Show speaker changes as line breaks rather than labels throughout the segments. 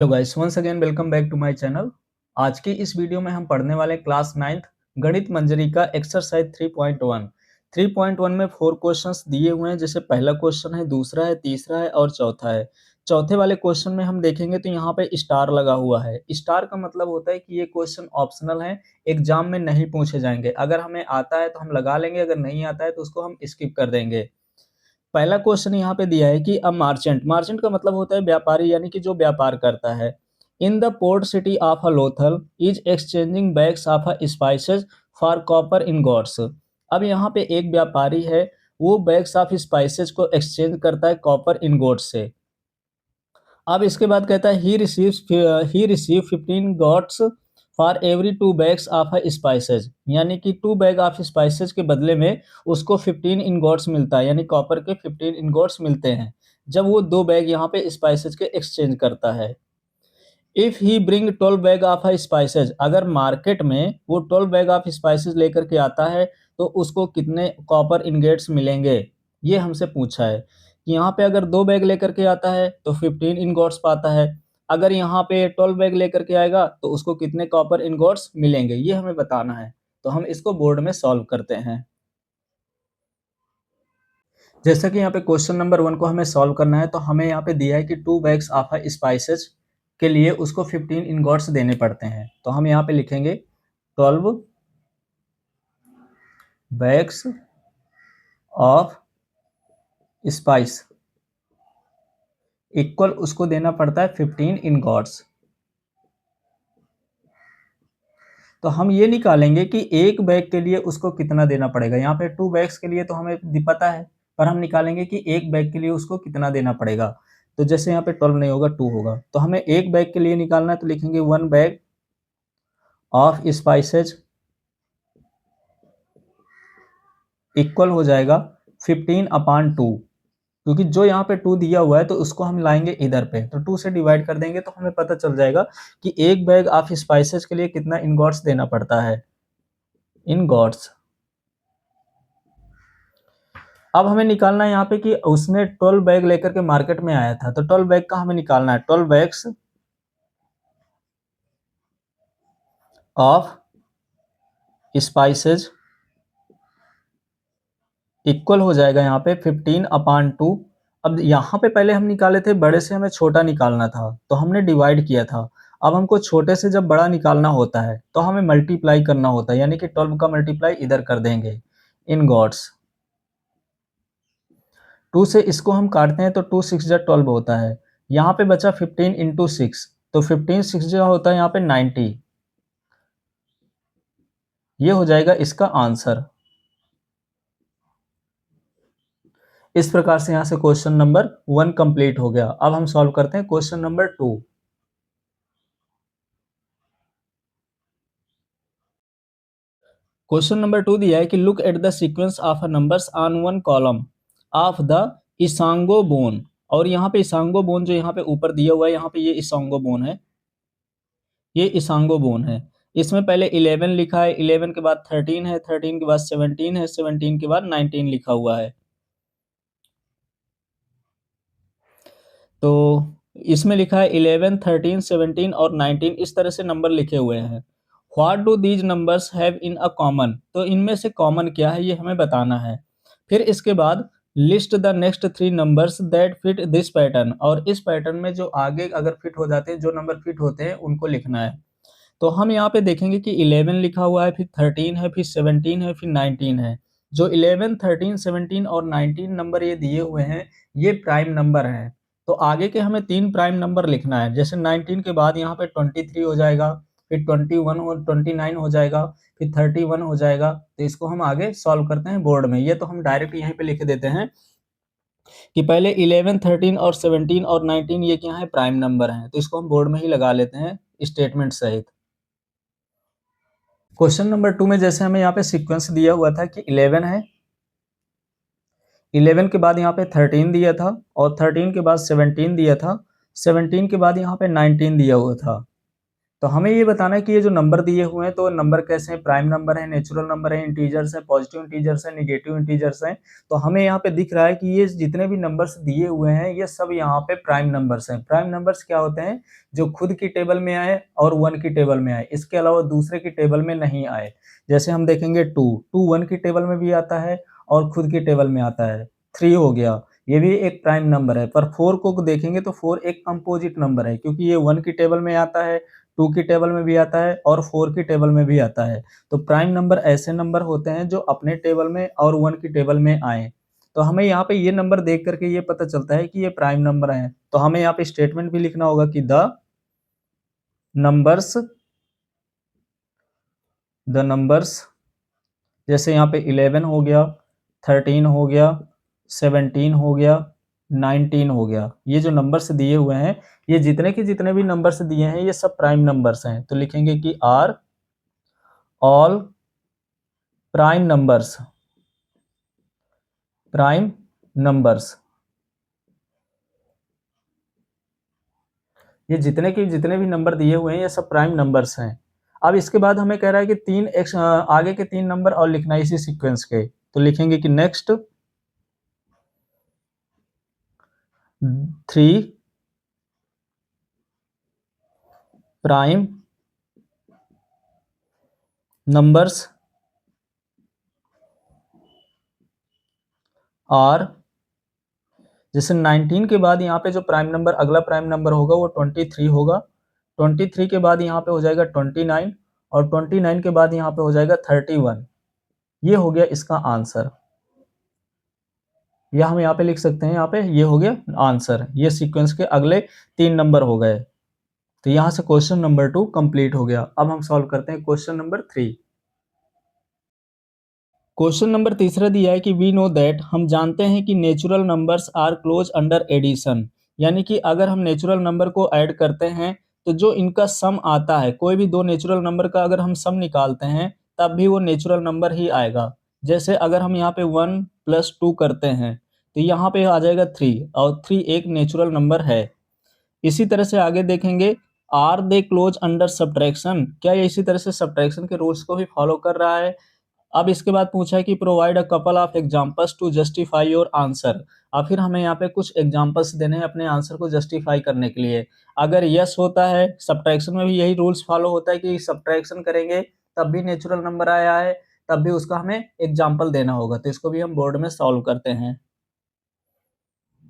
Hello guys, once again welcome back to my channel. आज की इस वीडियो में हम पढ़ने वाले क्लास 9th गणित मंजरी का एक्सरसाइज 3.1। 3.1 में 4 क्वेश्चंस दिए हुए हैं, जैसे पहला क्वेश्चन है, दूसरा है, तीसरा है और चौथा है। चौथे वाले क्वेश्चन में हम देखेंगे तो यहाँ पे स्टार लगा हुआ है। स्टार का मतलब होता है कि ये क्वेश्चन ऑप्शनल है, एग्जाम में नहीं पूछे जाएंगे। अगर हमें आता है तो हम लगा लेंगे, अगर नहीं आता है तो उसको हम स्किप कर देंगे। पहला क्वेश्चन यहाँ पे दिया है कि अ मार्चेंट, मार्चेंट का मतलब होता है व्यापारी, यानी कि जो व्यापार करता है। In the port city of a Lothal is exchanging bags of a spices for copper ingots. अब यहाँ पे एक व्यापारी है, वो बैग्स ऑफ स्पाइसेस को एक्सचेंज करता है कॉपर इंगोट से। अब इसके बाद कहता है he receive 15 goats for every 2 bags of spices, यानी कि 2 बैग ऑफ स्पाइसेस के बदले में उसको 15 इनगॉट्स मिलता है, यानी कॉपर के 15 इनगॉट्स मिलते हैं जब वो 2 बैग यहाँ पे स्पाइसेस के एक्सचेंज करता है। If he bring 12 bag of spices, अगर मार्केट में वो 12 बैग ऑफ स्पाइसेस लेकर के आता है तो उसको कितने कॉपर इनगेट्स मिलेंगे, ये हमसे पूछा है। कि यहाँ पे अगर 2 बैग लेकर के आता है तो 15 इनगोट्स पाता है, अगर यहाँ पे 12 बैग लेकर के आएगा तो उसको कितने कॉपर इनगोट्स मिलेंगे, ये हमें बताना है। तो हम इसको बोर्ड में सॉल्व करते हैं। जैसा कि यहाँ पे क्वेश्चन नंबर 1 को हमें सॉल्व करना है, तो हमें यहाँ पे दिया है कि 2 बैग्स ऑफ स्पाइसेस के लिए उसको 15 इनगॉट्स देने पड़ते हैं। तो हम यहाँ पे लिखेंगे 12 बैग्स ऑफ स्पाइस इक्वल उसको देना पड़ता है 15 इनगॉट्स। तो हम ये निकालेंगे कि एक बैग के लिए उसको कितना देना पड़ेगा। यहाँ पे 2 बैग्स के लिए तो हमें पता है, पर हम निकालेंगे कि एक बैग के लिए उसको कितना देना पड़ेगा। तो जैसे यहाँ पे 12 नहीं होगा, 2 होगा, तो हमें एक बैग के लिए निकालना है, तो लिखेंगे 1 बैग ऑफ स्पाइसेज इक्वल हो जाएगा 15/2, क्योंकि जो यहाँ पे 2 दिया हुआ है तो उसको हम लाएंगे इधर पे, तो 2 से डिवाइड कर देंगे तो हमें पता चल जाएगा कि एक बैग ऑफ स्पाइसेस के लिए कितना इनगॉट्स देना पड़ता है, इनगॉट्स। अब हमें निकालना है यहाँ पे कि उसने 12 बैग लेकर के मार्केट में आया था, तो 12 बैग का हमें निकालना है। 12 बैग्स ऑफ स्पाइसेज इक्वल हो जाएगा यहाँ पे 15/2। अब यहाँ पे पहले हम निकाले थे, बड़े से हमें छोटा निकालना था तो हमने डिवाइड किया था। अब हमको छोटे से जब बड़ा निकालना होता है तो हमें मल्टीप्लाई करना होता है, यानी कि 12 का मल्टीप्लाई इधर कर देंगे, इन गॉड्स। 2 से इसको हम काटते हैं तो 2 6 जा 12 होता है। यहाँ पे बचा 15 इंटू 6, तो 15 6 जा होता है यहाँ पे 90। ये हो जाएगा इसका आंसर। इस प्रकार से यहाँ से क्वेश्चन नंबर 1 कंप्लीट हो गया। अब हम सॉल्व करते हैं क्वेश्चन नंबर 2। क्वेश्चन नंबर 2 दिया है कि look at the sequence of numbers on one column of the Ishango bone. और यहाँ पे इसांगो बोन जो यहाँ पे ऊपर दिया हुआ है, यहाँ पे ये इसांगो बोन है, ये इसांगो बोन है। इसमें पहले 11 लिखा है, 11 के बाद 13 है, 13 के बाद 17 है, 17 के बाद 19 लिखा हुआ है। तो इसमें लिखा है 11, 13, 17 और 19, इस तरह से नंबर लिखे हुए हैं। What do these numbers have in a common, तो इनमें से कॉमन क्या है ये हमें बताना है। फिर इसके बाद list the next 3 numbers that fit this pattern, और इस पैटर्न में जो आगे अगर फिट हो जाते हैं, जो नंबर फिट होते हैं उनको लिखना है। तो हम यहाँ पे देखेंगे कि 11 लिखा हुआ है, फिर 13 है, फिर 17 है, फिर 19 है। जो 11, 13, 17 और 19 नंबर ये दिए हुए हैं, ये प्राइम नंबर हैं। तो आगे के हमें 3 प्राइम नंबर लिखना है। जैसे 19 के बाद यहाँ पे 23 हो जाएगा, फिर 21 और 29 हो जाएगा, फिर 31 हो जाएगा। तो इसको हम आगे सॉल्व करते हैं बोर्ड में। ये तो हम डायरेक्ट यहीं पे लिख देते हैं कि पहले 11, 13 और 17 और 19 ये क्या है, प्राइम नंबर हैं। तो इसको हम बोर्ड में ही लगा लेते हैं स्टेटमेंट सहित। क्वेश्चन नंबर 2 में जैसे हमें यहाँ पे सीक्वेंस दिया हुआ था कि 11 है, 11 के बाद यहाँ पे 13 दिया था, और 13 के बाद 17 दिया था, 17 के बाद यहाँ पे 19 दिया हुआ था। तो हमें ये बताना है कि ये जो नंबर दिए हुए हैं तो नंबर कैसे हैं, प्राइम नंबर है, नेचुरल नंबर है, इंटीजर्स है, पॉजिटिव इंटीजर्स है, नेगेटिव इंटीजर्स हैं। तो हमें यहाँ पे दिख रहा है कि ये जितने भी नंबर्स दिए हुए हैं ये सब यहाँ पे प्राइम नंबर्स हैं। प्राइम नंबर्स क्या होते हैं? जो खुद की टेबल में आए और 1 की टेबल में आए, इसके अलावा दूसरे की टेबल में नहीं आए। जैसे हम देखेंगे 2, 2 1 की टेबल में भी आता है और खुद की टेबल में आता है। 3 हो गया, ये भी एक प्राइम नंबर है। पर 4 को देखेंगे तो 4 एक कंपोजिट नंबर है, क्योंकि ये 1 की टेबल में आता है, 2 की टेबल में भी आता है और 4 की टेबल में भी आता है। तो प्राइम नंबर ऐसे नंबर होते हैं जो अपने टेबल में और 1 की टेबल में आए। तो हमें यहाँ पे ये नंबर देख करके ये पता चलता है कि ये प्राइम नंबर हैं। तो हमें यहाँ पे स्टेटमेंट भी लिखना होगा कि नंबर्स द नंबर्स, जैसे यहाँ पे 11 हो गया, 13 हो गया, 17 हो गया, 19 हो गया। ये जो नंबर्स दिए हुए हैं, ये जितने के जितने भी नंबर्स दिए हैं ये सब प्राइम नंबर्स हैं। तो लिखेंगे कि are all prime numbers, prime numbers. ये जितने के जितने भी नंबर दिए हुए हैं ये सब प्राइम नंबर्स हैं। अब इसके बाद हमें कह रहा है कि आगे के 3 नंबर और लिखना है इसी सीक्वेंस के। तो लिखेंगे कि नेक्स्ट 3 प्राइम नंबर्स आर, जैसे 19 के बाद यहाँ पे जो प्राइम नंबर अगला प्राइम नंबर होगा वो 23 होगा। 23 के बाद यहाँ पे हो जाएगा 29 और 29 के बाद यहाँ पे हो जाएगा 31। ये हो गया इसका आंसर। यह हम यहाँ पे लिख सकते हैं, यहाँ पे ये हो गया आंसर। ये सीक्वेंस के अगले 3 नंबर हो गए। तो यहाँ से क्वेश्चन नंबर 2 कंप्लीट हो गया। अब हम सॉल्व करते हैं क्वेश्चन नंबर 3। क्वेश्चन नंबर तीसरा दिया है कि वी नो दैट, हम जानते हैं कि natural numbers are close under addition, यानी कि अगर हम नेचुरल नंबर को ऐड करते हैं तो जो इनका सम आता है, कोई भी दो नेचुरल नंबर का अगर हम सम निकालते हैं तब भी वो नेचुरल नंबर ही आएगा। जैसे अगर हम यहाँ पे 1 + 2 करते हैं तो यहाँ पे आ जाएगा 3 और 3 एक नेचुरल नंबर है। इसी तरह से आगे देखेंगे, are they close under subtraction, क्या ये इसी तरह से सब्ट्रैक्शन के रूल्स को भी फॉलो कर रहा है। अब इसके बाद पूछा है कि provide a couple of examples to justify your answer. और फिर हमें यहाँ पे कुछ एग्जांपल्स देने हैं अपने आंसर को जस्टिफाई करने के लिए। अगर यस होता है, सब्ट्रैक्शन में भी यही रूल्स फॉलो होता है कि सब्ट्रैक्शन करेंगे तब भी नेचुरल नंबर आया है, तब भी उसका हमें एग्जाम्पल देना होगा। तो इसको भी हम बोर्ड में सॉल्व करते हैं।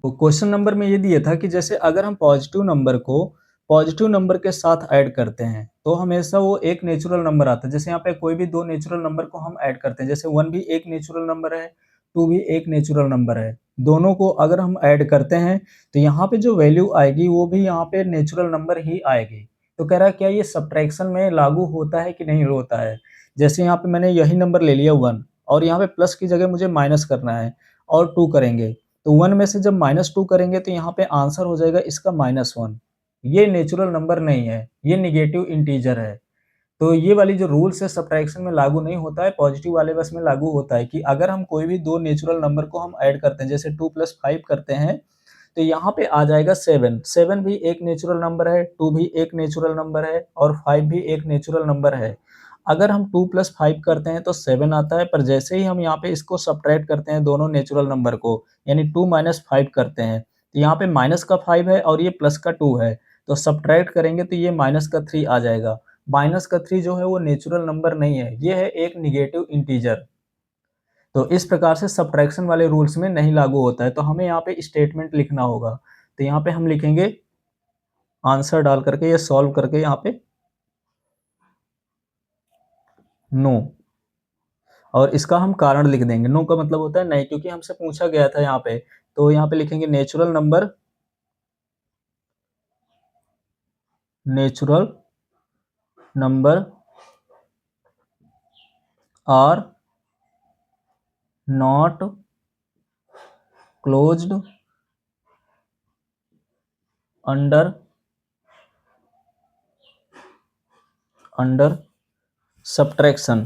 तो क्वेश्चन नंबर में ये दिया था कि जैसे अगर हम पॉजिटिव नंबर को पॉजिटिव नंबर के साथ ऐड करते हैं तो हमेशा वो एक नेचुरल नंबर आता है। जैसे यहाँ पे कोई भी दो नेचुरल नंबर को हम ऐड करते हैं, जैसे 1 भी एक नेचुरल नंबर है, 2 भी एक नेचुरल नंबर है। दोनों को अगर हम ऐड करते हैं तो यहाँ पे जो वैल्यू आएगी वो भी यहाँ पे नेचुरल नंबर ही आएगी। तो कह रहा है क्या ये सब्ट्रैक्शन में लागू होता है कि नहीं होता है। जैसे यहाँ पे मैंने यही नंबर ले लिया 1 और यहाँ पे प्लस की जगह मुझे माइनस करना है और 2 करेंगे, तो 1 में से जब -2 करेंगे तो यहाँ पे आंसर हो जाएगा इसका -1। ये नेचुरल नंबर नहीं है, ये नेगेटिव इंटीजर है। तो ये वाली जो रूल्स है सब्ट्रैक्शन में लागू नहीं होता है, पॉजिटिव वाले बस में लागू होता है कि अगर हम कोई भी दो नेचुरल नंबर को हम ऐड करते हैं, जैसे 2 + 5 करते हैं तो यहाँ पे आ जाएगा 7। 7 भी एक नेचुरल नंबर है, 2 भी एक नेचुरल नंबर है और 5 भी एक नेचुरल नंबर है। अगर हम 2 + 5 करते हैं तो 7 आता है, पर जैसे ही हम यहाँ पे इसको सब्ट्रैक्ट करते हैं दोनों नेचुरल नंबर को, यानी 2 - 5 करते हैं, तो यहाँ पे माइनस का 5 है और ये प्लस का 2 है, तो सब्ट्रैक्ट करेंगे तो ये माइनस का 3 आ जाएगा। माइनस का 3 जो है वो नेचुरल नंबर नहीं है, ये है एक नेगेटिव इंटीजर। तो इस प्रकार से सब्ट्रैक्शन वाले रूल्स में नहीं लागू होता है। तो हमें यहाँ पे स्टेटमेंट लिखना होगा। तो यहाँ पे हम लिखेंगे आंसर डाल करके या सॉल्व करके यहाँ पे नो, और इसका हम कारण लिख देंगे। नो का मतलब होता है नहीं, क्योंकि हमसे पूछा गया था यहाँ पे। तो यहाँ पे लिखेंगे natural number are not closed under under subtraction.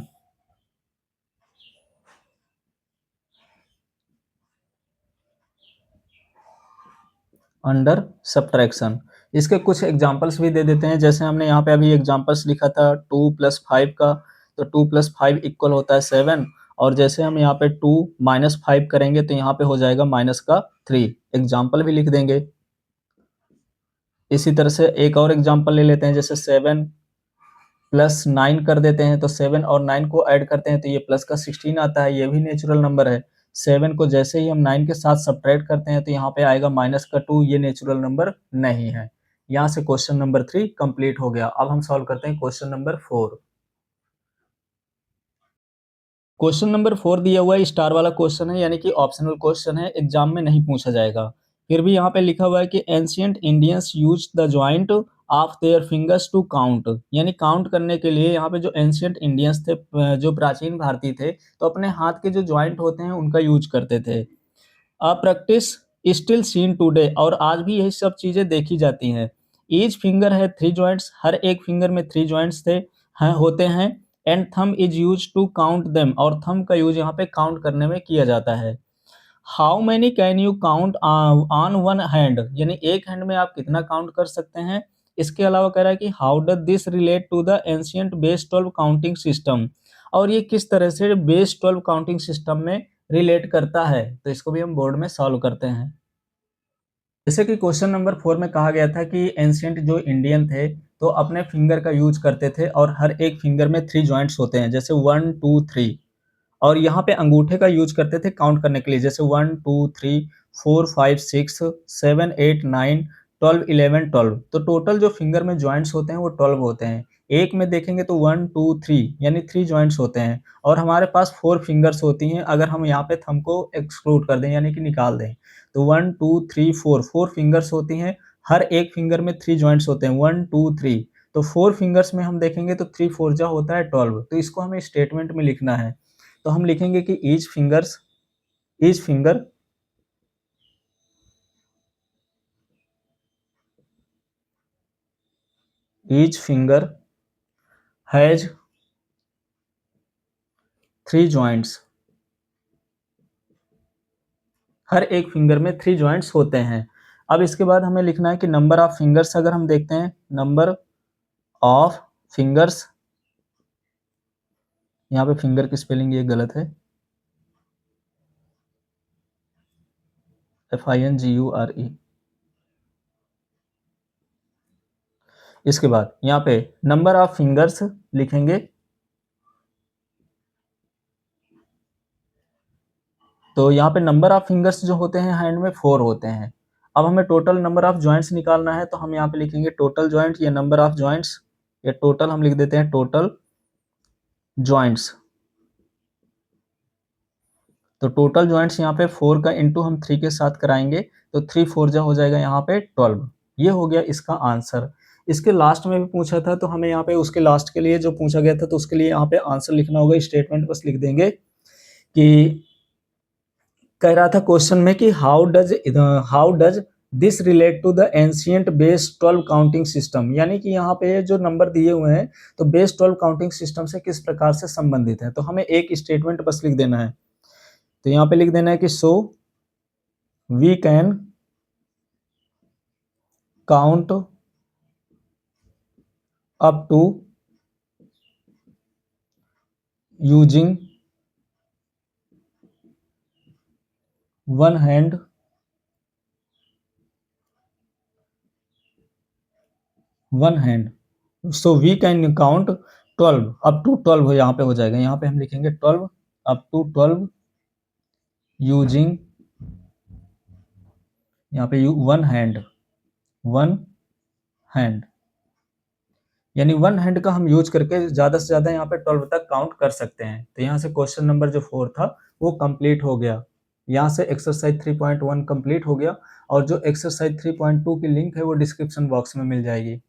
Under subtraction इसके कुछ एग्जांपल्स भी दे देते हैं, जैसे हमने यहाँ पे अभी एग्जांपल्स लिखा था 2 + 5 का, तो 2 + 5 इक्वल होता है 7, और जैसे हम यहाँ पे 2 - 5 करेंगे तो यहाँ पे हो जाएगा -3। एग्जांपल भी लिख देंगे। इसी तरह से एक और एग्जांपल ले लेते हैं, जैसे 7 + 9 कर देते हैं, तो 7 और 9 को ऐड करते हैं तो ये प्लस का 16 आता है, ये भी नेचुरल नंबर है। 7 को जैसे ही हम 9 के साथ सब्ट्रैक्ट करते हैं तो यहाँ पे आएगा -2, ये नेचुरल नंबर नहीं है। यहाँ से क्वेश्चन नंबर 3 कंप्लीट हो गया। अब हम सॉल्व करते हैं क्वेश्चन नंबर 4। क्वेश्चन नंबर 4 दिया हुआ है, स्टार वाला क्वेश्चन है, यानी कि ऑप्शनल क्वेश्चन है, एग्जाम में नहीं पूछा जाएगा। फिर भी यहाँ पे लिखा हुआ है कि ancient Indians used the joint of their fingers to count, यानी काउंट करने के लिए यहाँ पे जो एंशिएंट इंडियंस थे, जो प्राचीन भारतीय थे, तो अपने हाथ के जो जॉइंट होते हैं उनका यूज करते थे। प्रैक्टिस स्टिल सीन टुडे, और आज भी यही सब चीजें देखी जाती हैं। ईच फिंगर है 3 जॉइंट्स, हर एक फिंगर में 3 जॉइंट्स होते हैं। And thumb is use to count them, और थंब का यूज यहाँ पे काउंट करने में किया जाता है। How many can you count on one hand, यानी एक हैंड में आप कितना काउंट कर सकते हैं। इसके अलावा कह रहा है कि how does this relate to the ancient base 12 counting system, और ये किस तरह से बेस 12 काउंटिंग सिस्टम में रिलेट करता है। तो इसको भी हम बोर्ड में सॉल्व करते हैं। जैसे कि क्वेश्चन नंबर 4 में कहा गया था कि एंशियंट जो इंडियन थे तो अपने फिंगर का यूज करते थे, और हर एक फिंगर में 3 जॉइंट्स होते हैं, जैसे 1 2 3, और यहाँ पे अंगूठे का यूज करते थे काउंट करने के लिए, जैसे 1 2 3 4 5 6 7 8 9 12 11 12। तो टोटल जो फिंगर में जॉइंट्स होते हैं वो 12 होते हैं। एक में देखेंगे तो 1 2 3 यानी 3 जॉइंट्स होते हैं, और हमारे पास 4 फिंगर्स होती हैं अगर हम यहाँ पे थंब को एक्सक्लूड कर दें, यानी कि निकाल दें, तो 1 2 3 4 4 फिंगर्स होती हैं। हर एक फिंगर में 3 जॉइंट्स होते हैं, 1 2 3। तो 4 फिंगर्स में हम देखेंगे तो 3 4 जा होता है 12। तो इसको हमें स्टेटमेंट में लिखना है, तो हम लिखेंगे कि ईच फिंगर हैज 3 जॉइंट्स, हर एक फिंगर में 3 जॉइंट्स होते हैं। अब इसके बाद हमें लिखना है कि नंबर ऑफ फिंगर्स, अगर हम देखते हैं नंबर ऑफ फिंगर्स, यहाँ पे फिंगर की स्पेलिंग ये गलत है, FINGURE। इसके बाद यहाँ पे नंबर ऑफ फिंगर्स लिखेंगे, तो यहाँ पे नंबर ऑफ फिंगर्स जो होते हैं हैंड में 4 होते हैं। अब हमें टोटल नंबर ऑफ जॉइंट्स निकालना है, तो हम यहाँ पे लिखेंगे टोटल जॉइंट या नंबर ऑफ जॉइंट्स, या टोटल हम लिख देते हैं टोटल जॉइंट्स। तो टोटल जॉइंट्स यहाँ पे 4 का इंटू हम 3 के साथ कराएंगे, तो 3 4 जा हो जाएगा यहाँ पे 12। ये हो गया इसका आंसर। इसके लास्ट में भी पूछा था, तो हमें यहाँ पे उसके लास्ट के लिए जो पूछा गया था, तो उसके लिए यहाँ पे आंसर लिखना होगा, स्टेटमेंट बस लिख देंगे कि कह रहा था क्वेश्चन में कि how does this relate to the ancient base 12 counting system, यानी कि यहाँ पे जो नंबर दिए हुए हैं तो बेस 12 काउंटिंग सिस्टम से किस प्रकार से संबंधित है। तो हमें एक स्टेटमेंट बस लिख देना है, तो यहाँ पे लिख देना है कि so we can count up to using one hand so we can count 12 up to 12 यहाँ पे हो जाएगा, यहाँ पे हम लिखेंगे 12 अप टू 12 यूजिंग, यहाँ पे वन हैंड, यानी वन हैंड का हम यूज करके ज्यादा से ज्यादा यहाँ पे 12 तक काउंट कर सकते हैं। तो यहाँ से क्वेश्चन नंबर जो 4 था वो कंप्लीट हो गया। यहाँ से एक्सरसाइज 3.1 कंप्लीट हो गया, और जो एक्सरसाइज 3.2 की लिंक है वो डिस्क्रिप्शन बॉक्स में मिल जाएगी।